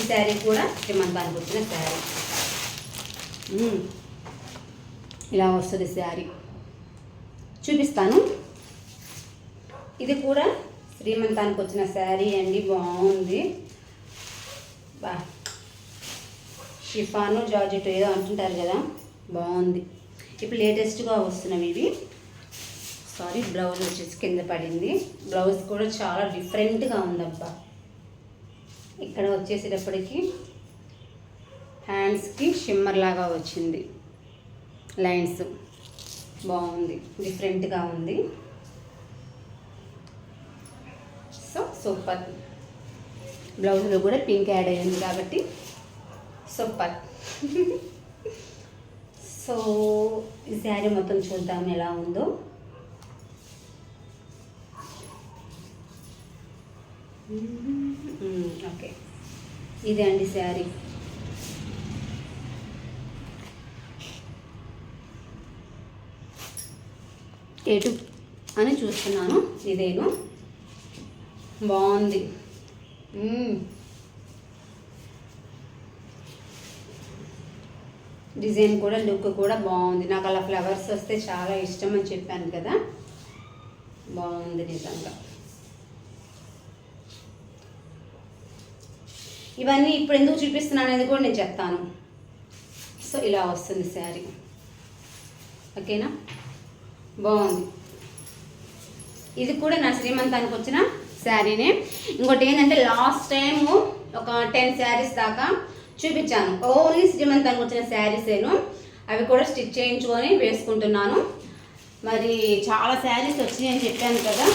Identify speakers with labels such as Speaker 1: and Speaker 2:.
Speaker 1: శారీ కూడా శ్రీమంతానికి వచ్చిన శారీ. ఇలా వస్తుంది శారీ, చూపిస్తాను. ఇది కూడా శ్రీమంతానికి వచ్చిన శారీ అండి, బాగుంది. బా షిఫాను జార్జెట్ ఏదో అంటుంటారు కదా, బాగుంది. ఇప్పుడు లేటెస్ట్గా వస్తున్నవి ఇవి. సారీ, బ్లౌజ్ వచ్చేసి కింద పడింది. బ్లౌజ్ కూడా చాలా డిఫరెంట్గా ఉందబ్బా. ఇక్కడ వచ్చేసేటప్పటికి హ్యాండ్స్కి షిమ్మర్ లాగా వచ్చింది, లైన్స్ బాగుంది, డిఫరెంట్గా ఉంది. So super. బ్లౌజ్లో కూడా పింక్ యాడ్ అయ్యింది కాబట్టి సూపర్. సో ఈ శారీ మొత్తం చూద్దాం ఎలా ఉందో. ఓకే, ఇదే అండి శారీ. ఎటు అని చూస్తున్నాను, ఇదేను బాగుంది. డిజైన్ కూడా, లుక్ కూడా బాగుంది. నాకు అలా ఫ్లవర్స్ వస్తే చాలా ఇష్టం అని చెప్పాను కదా, బాగుంది నిజంగా. ఇవన్నీ ఇప్పుడు ఎందుకు చూపిస్తున్నాను అనేది కూడా నేను చెప్తాను. సో ఇలా వస్తుంది శారీ, ఓకేనా, బాగుంది. ఇది కూడా నా శ్రీమంతానికి వచ్చిన శారీనే. ఇంకోటి ఏంటంటే లాస్ట్ టైము ఒక 10 శారీస్ దాకా చూపించాను, ఓన్లీ శ్రీమంతానికి వచ్చిన శారీసేను. అవి కూడా స్టిచ్ చేయించుకొని వేసుకుంటున్నాను. మరి చాలా శారీస్ వచ్చినాయి అని చెప్పాను కదా,